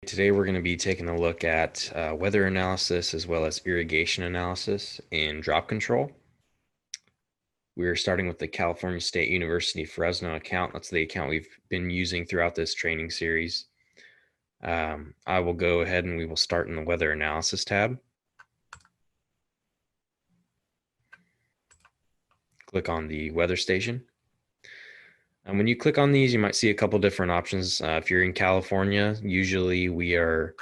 Today we're going to be taking a look at weather analysis as well as irrigation analysis in drop control. We're starting with the California State University Fresno account. That's the account we've been using throughout this training series. I will go ahead and we will start in the weather analysis tab. Click on the weather station. And when you click on these, you might see a couple different options. If you're in California, usually we are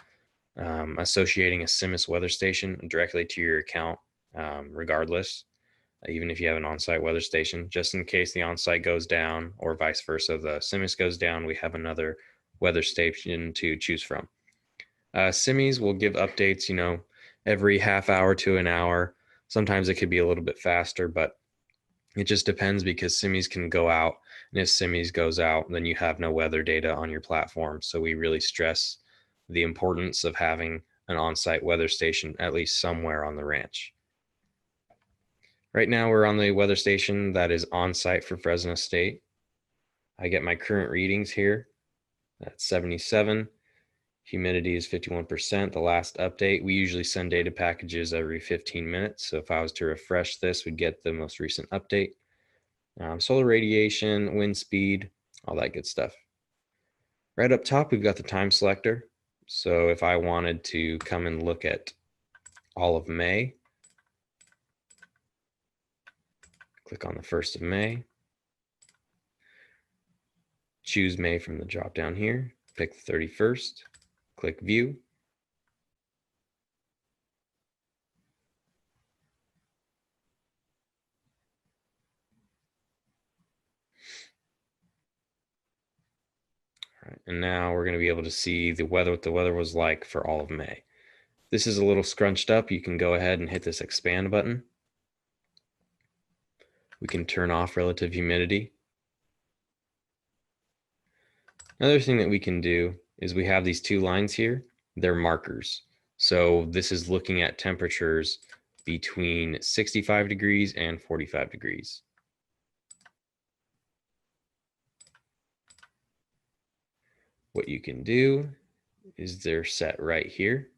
associating a CIMIS weather station directly to your account, regardless, even if you have an on-site weather station. Just in case the on-site goes down or vice versa, the CIMIS goes down, we have another weather station to choose from. CIMIS will give updates, every half hour to an hour. Sometimes it could be a little bit faster, but it just depends because CIMIS can go out. And if CIMIS goes out, then you have no weather data on your platform. So we really stress the importance of having an on-site weather station, at least somewhere on the ranch. Right now we're on the weather station that is on-site for Fresno State. I get my current readings here. That's 77. Humidity is 51%. The last update, we usually send data packages every 15 minutes. So if I was to refresh this, we'd get the most recent update. Solar radiation, wind speed, all that good stuff. Right up top, we've got the time selector. So if I wanted to come and look at all of May, click on the 1st of May, choose May from the drop down here, pick the 31st, click view. All right, and now we're going to be able to see the weather, what the weather was like for all of May. This is a little scrunched up. You can go ahead and hit this expand button. We can turn off relative humidity. Another thing that we can do is we have these two lines here. They're markers. So this is looking at temperatures between 65 degrees and 45 degrees. What you can do is they're set right here.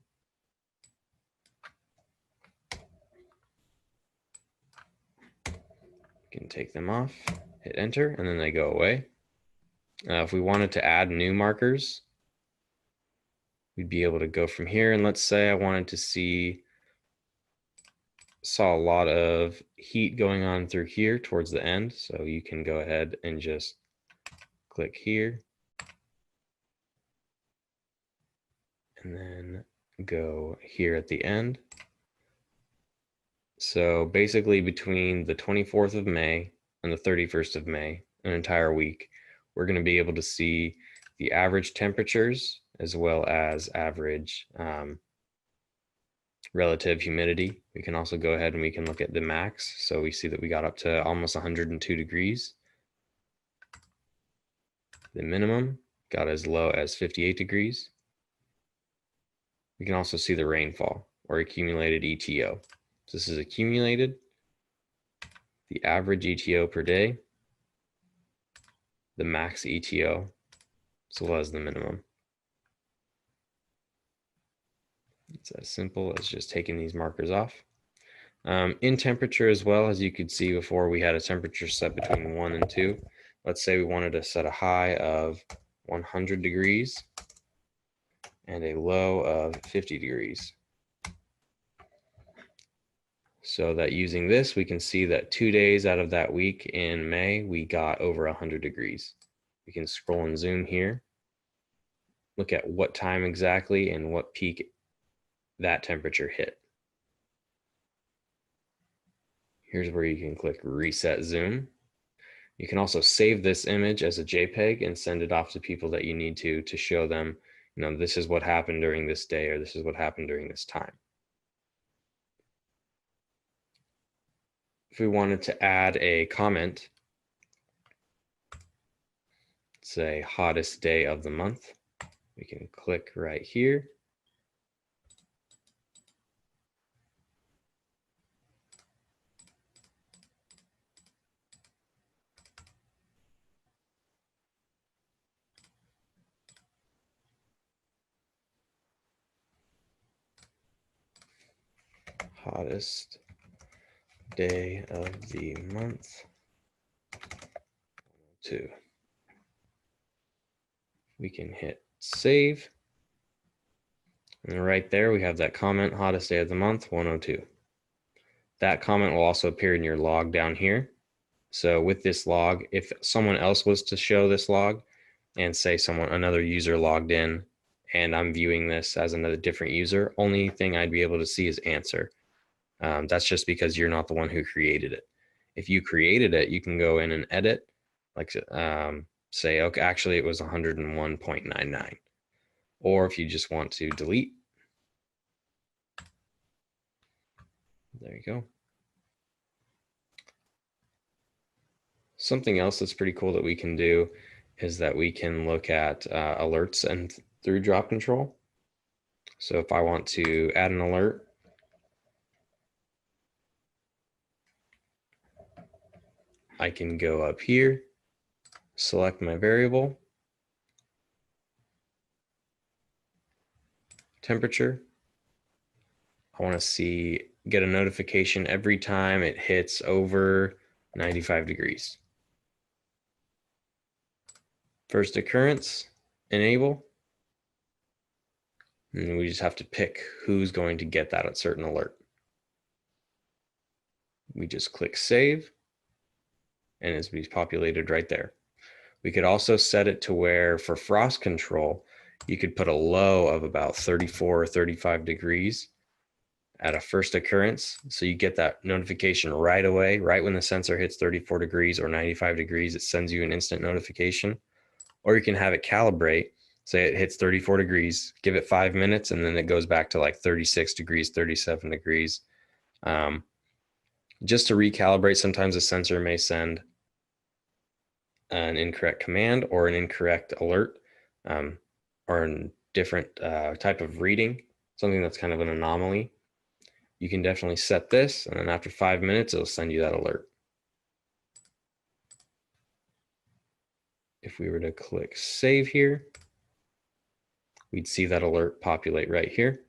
You can take them off, hit enter, and then they go away. If we wanted to add new markers, we'd be able to go from here. And let's say I wanted to saw a lot of heat going on through here towards the end. So you can go ahead and just click here. And then go here at the end. So basically between the 24th of May and the 31st of May, an entire week, we're going to be able to see the average temperatures as well as average relative humidity. We can also go ahead and we can look at the max. So we see that we got up to almost 102 degrees. The minimum got as low as 58 degrees. We can also see the rainfall or accumulated ETO. So this is accumulated, the average ETO per day, the max ETO, as well as the minimum. It's as simple as just taking these markers off. In temperature as well, as you could see before, we had a temperature set between 1 and 2. Let's say we wanted to set a high of 100 degrees and a low of 50 degrees. So that using this, we can see that 2 days out of that week in May, we got over 100 degrees. We can scroll and zoom here, look at what time exactly and what peak that temperature hit. Here's where you can click reset zoom. You can also save this image as a JPEG and send it off to people that you need to show them, this is what happened during this day, or this is what happened during this time. If we wanted to add a comment, say hottest day of the month, we can click right here. hottest day of the month. 2. We can hit save. And right there, we have that comment, hottest day of the month, 102. That comment will also appear in your log down here. So with this log, if someone else was to show this log and say another user logged in and I'm viewing this as another different user, only thing I'd be able to see is answer. That's just because you're not the one who created it. If you created it, you can go in and edit, like say, okay, actually it was 101.99. Or if you just want to delete, there you go. Something else that's pretty cool that we can do is that we can look at alerts and through drop control. So if I want to add an alert, I can go up here, select my variable, temperature. I want to get a notification every time it hits over 95 degrees. First occurrence, enable. And we just have to pick who's going to get that certain alert. We just click save, and it's populated right there. We could also set it to where for frost control, you could put a low of about 34 or 35 degrees at a first occurrence. So you get that notification right away, right when the sensor hits 34 degrees or 95 degrees, it sends you an instant notification. Or you can have it calibrate, say it hits 34 degrees, give it 5 minutes, and then it goes back to like 36 degrees, 37 degrees. Just to recalibrate, sometimes a sensor may send an incorrect command or an incorrect alert, or a different type of reading, something that's kind of an anomaly. You can definitely set this, and then after 5 minutes, it'll send you that alert. If we were to click save here, we'd see that alert populate right here.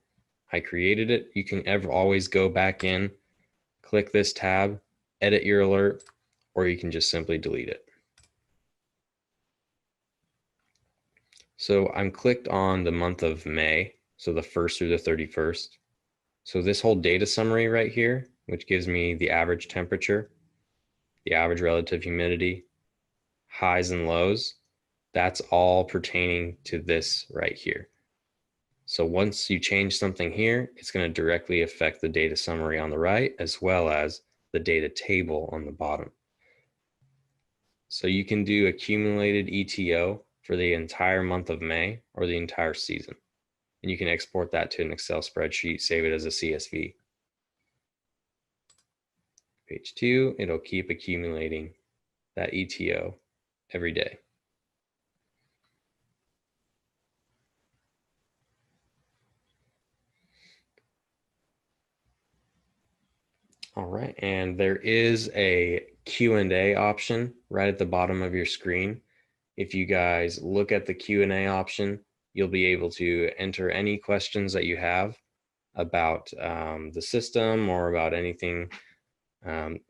I created it. You can always go back in, click this tab, edit your alert, or you can just simply delete it. So I'm clicked on the month of May, so the 1st through the 31st. So this whole data summary right here, which gives me the average temperature, the average relative humidity, highs and lows, that's all pertaining to this right here. So once you change something here, it's going to directly affect the data summary on the right, as well as the data table on the bottom. So you can do accumulated ETO for the entire month of May or the entire season. And you can export that to an Excel spreadsheet, save it as a CSV. Page 2, it'll keep accumulating that ETO every day. All right, and there is a Q&A option right at the bottom of your screen. If you guys look at the Q&A option, you'll be able to enter any questions that you have about the system or about anything,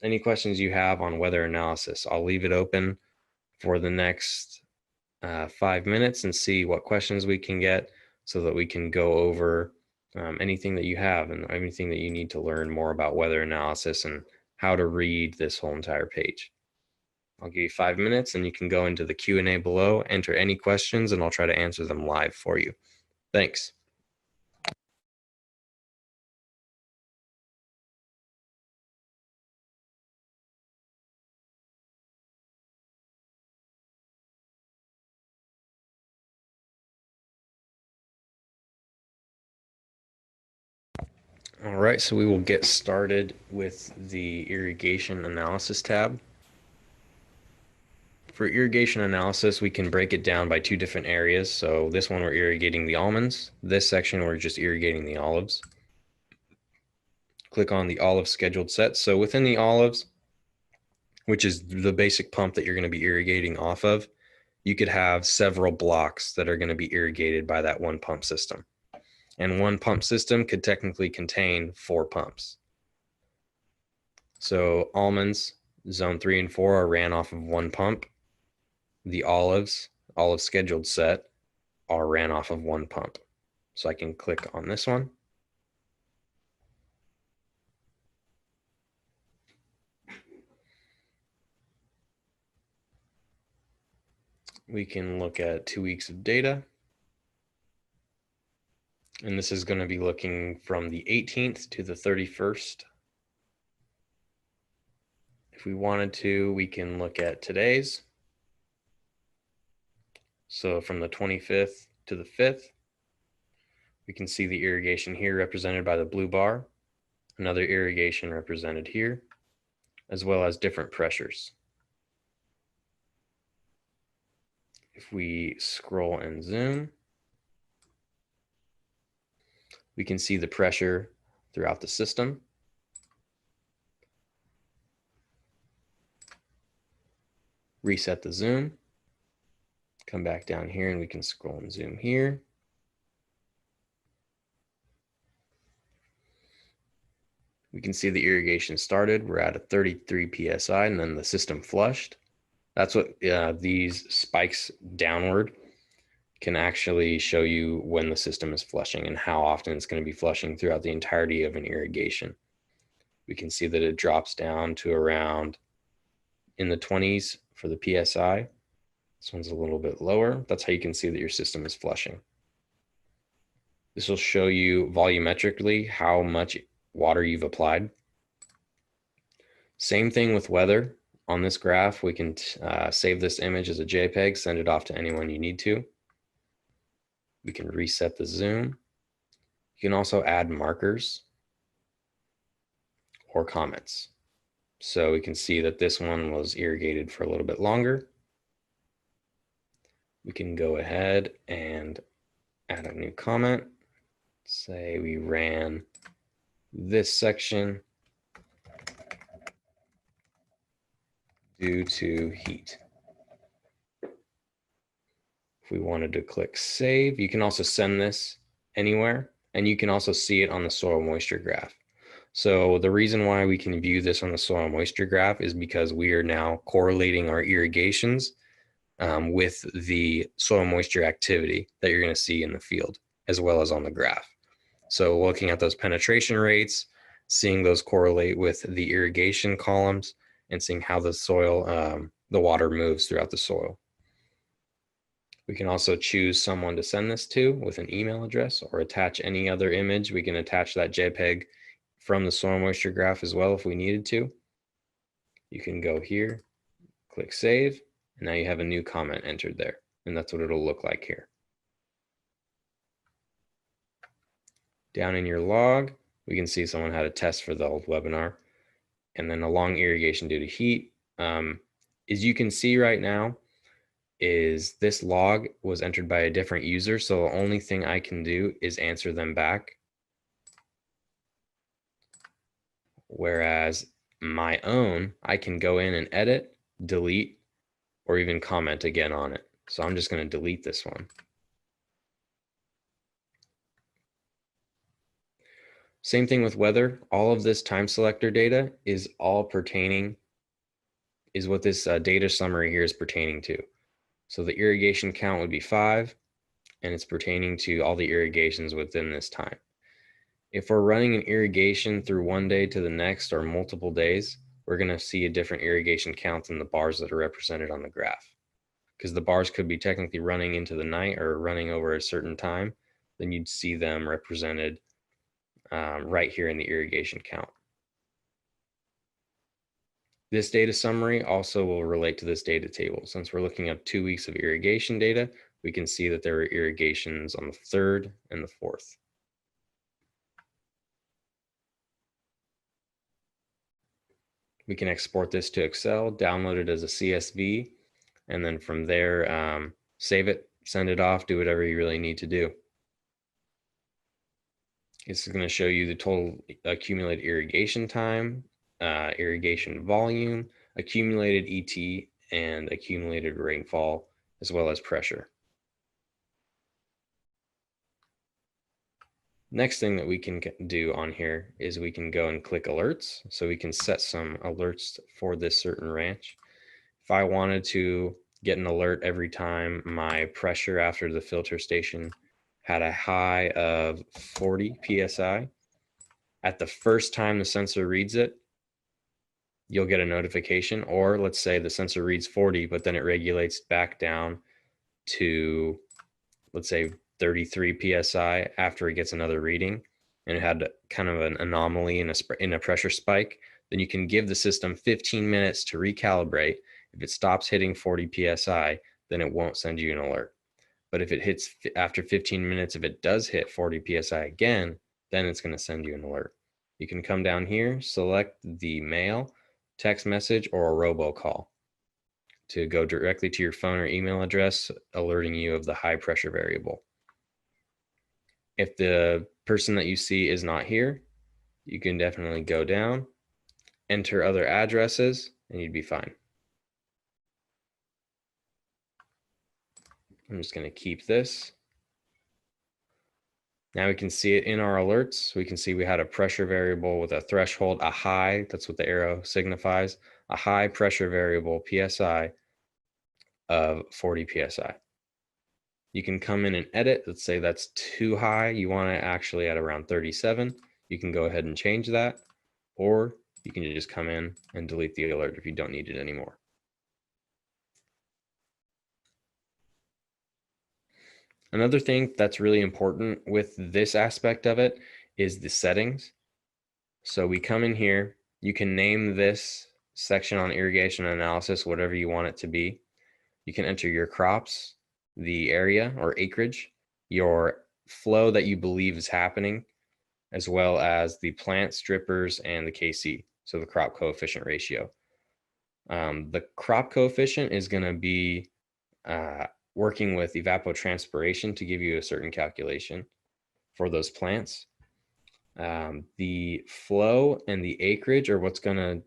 any questions you have on weather analysis. I'll leave it open for the next 5 minutes and see what questions we can get so that we can go over anything that you have and anything that you need to learn more about weather analysis and how to read this whole entire page. I'll give you 5 minutes and you can go into the Q&A below, enter any questions, and I'll try to answer them live for you. Thanks. All right, so we will get started with the irrigation analysis tab. For irrigation analysis, we can break it down by 2 different areas. So this one, we're irrigating the almonds. This section, we're just irrigating the olives. Click on the olive scheduled set. So within the olives, which is the basic pump that you're going to be irrigating off of, you could have several blocks that are going to be irrigated by that 1 pump system. And 1 pump system could technically contain 4 pumps. So almonds, zone 3 and 4 are ran off of one pump. The olive scheduled set, are ran off of one pump. So I can click on this one. We can look at 2 weeks of data. And this is going to be looking from the 18th to the 31st. If we wanted to, we can look at today's. So from the 25th to the 5th, we can see the irrigation here represented by the blue bar, another irrigation represented here, as well as different pressures. If we scroll and zoom, we can see the pressure throughout the system. Reset the zoom, come back down here and we can scroll and zoom here. We can see the irrigation started. We're at a 33 PSI and then the system flushed. That's what these spikes downward can actually show you when the system is flushing and how often it's going to be flushing throughout the entirety of an irrigation. We can see that it drops down to around in the 20s for the PSI. This one's a little bit lower. That's how you can see that your system is flushing. This will show you volumetrically how much water you've applied. Same thing with weather. On this graph, we can save this image as a JPEG, send it off to anyone you need to. We can reset the zoom. You can also add markers or comments. So we can see that this one was irrigated for a little bit longer. We can go ahead and add a new comment. Say we ran this section due to heat. If we wanted to click save, you can also send this anywhere, and you can also see it on the soil moisture graph. So the reason why we can view this on the soil moisture graph is because we are now correlating our irrigations with the soil moisture activity that you're going to see in the field, as well as on the graph. So looking at those penetration rates, seeing those correlate with the irrigation columns, and seeing how the soil, the water moves throughout the soil. We can also choose someone to send this to with an email address or attach any other image. We can attach that JPEG from the soil moisture graph as well if we needed to. You can go here, click save, and now you have a new comment entered there. And that's what it'll look like here. Down in your log, we can see someone had a test for the old webinar. And then a long irrigation due to heat. As you can see right now, is this log was entered by a different user. So the only thing I can do is answer them back. Whereas my own, I can go in and edit, delete, or even comment again on it. So I'm just going to delete this one. Same thing with weather. All of this time selector data is all pertaining, is what this data summary here is pertaining to. So the irrigation count would be 5, and it's pertaining to all the irrigations within this time. If we're running an irrigation through one day to the next or multiple days, we're going to see a different irrigation count than the bars that are represented on the graph. Because the bars could be technically running into the night or running over a certain time, then you'd see them represented right here in the irrigation count. This data summary also will relate to this data table. Since we're looking at 2 weeks of irrigation data, we can see that there are irrigations on the 3rd and the 4th. We can export this to Excel, download it as a CSV, and then from there, save it, send it off, do whatever you really need to do. This is going to show you the total accumulated irrigation time, irrigation volume, accumulated ET, and accumulated rainfall, as well as pressure. Next thing that we can do on here is we can go and click alerts. So we can set some alerts for this certain ranch. If I wanted to get an alert every time my pressure after the filter station had a high of 40 psi, at the first time the sensor reads it, you'll get a notification. Or let's say the sensor reads 40, but then it regulates back down to, let's say, 33 psi after it gets another reading, and it had kind of an anomaly in a pressure spike, then you can give the system 15 minutes to recalibrate. If it stops hitting 40 psi, then it won't send you an alert. But if it hits after 15 minutes, if it does hit 40 psi again, then it's going to send you an alert. You can come down here, select the mail, text message, or a robocall to go directly to your phone or email address, alerting you of the high pressure variable. If the person that you see is not here, you can definitely go down, enter other addresses, and you'd be fine. I'm just going to keep this. Now we can see it in our alerts. We can see we had a pressure variable with a threshold, a high, that's what the arrow signifies, a high pressure variable, PSI, of 40 PSI. You can come in and edit. Let's say that's too high. You want it actually at around 37. You can go ahead and change that, or you can just come in and delete the alert if you don't need it anymore. Another thing that's really important with this aspect of it is the settings. So we come in here, you can name this section on irrigation analysis whatever you want it to be. You can enter your crops, the area or acreage, your flow that you believe is happening, as well as the plant strippers and the KC, so the crop coefficient ratio. The crop coefficient is going to be working with evapotranspiration to give you a certain calculation for those plants. The flow and the acreage are what's going to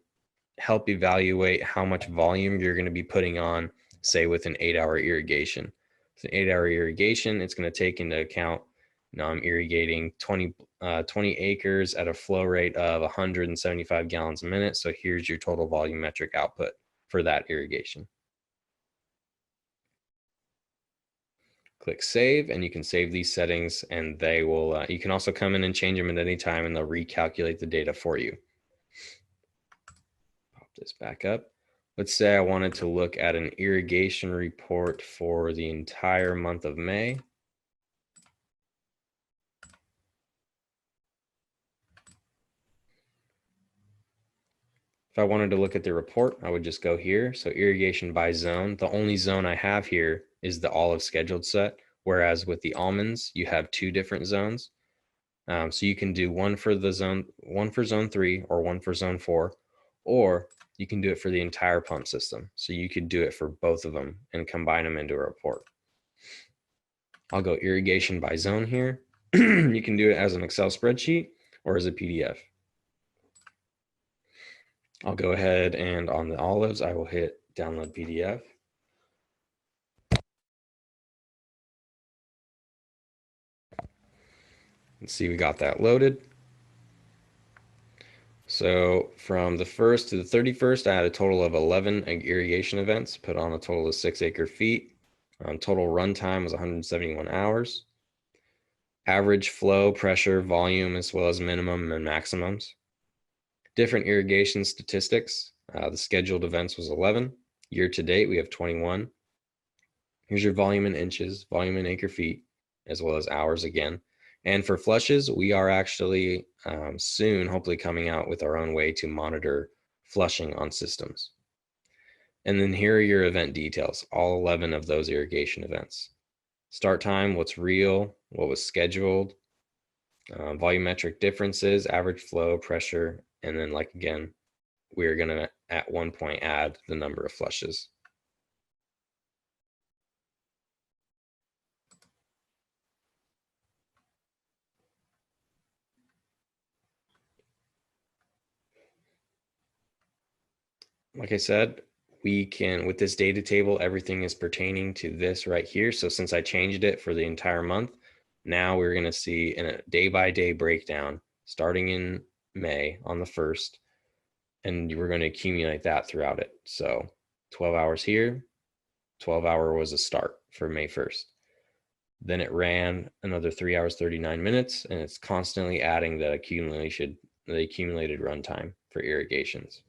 help evaluate how much volume you're going to be putting on, say, with an 8-hour irrigation. With an 8-hour irrigation, it's going to take into account, I'm irrigating 20 acres at a flow rate of 175 gallons a minute. So here's your total volumetric output for that irrigation. Click save, and you can save these settings, and they will, you can also come in and change them at any time, and they'll recalculate the data for you. Pop this back up. Let's say I wanted to look at an irrigation report for the entire month of May. If I wanted to look at the report, I would just go here. So irrigation by zone. The only zone I have here is the olive scheduled set, whereas with the almonds, you have 2 different zones. So you can do one for zone 3 or one for zone 4, or you can do it for the entire pump system. So you could do it for both of them and combine them into a report. I'll go irrigation by zone here. You can do it as an Excel spreadsheet or as a PDF. I'll go ahead and on the olives, I will hit download PDF. Let's see, we got that loaded. So from the 1st to the 31st, I had a total of 11 irrigation events, put on a total of 6 acre feet. Total runtime was 171 hours. Average flow, pressure, volume, as well as minimum and maximums. Different irrigation statistics. The scheduled events was 11. Year to date, we have 21. Here's your volume in inches, volume in acre feet, as well as hours again. And for flushes, we are actually soon hopefully coming out with our own way to monitor flushing on systems. And then here are your event details, all 11 of those irrigation events. Start time, what's real, what was scheduled, volumetric differences, average flow, pressure, and then, like, again, we're going to at one point add the number of flushes. Like I said, we can, with this data table, everything is pertaining to this right here. So since I changed it for the entire month, Now we're going to see in a day by day breakdown starting in May on the 1st, and we're going to accumulate that throughout it. So 12 hours here, 12 hour was a start for May 1st. Then it ran another 3 hours, 39 minutes, and it's constantly adding the accumulated runtime for irrigations.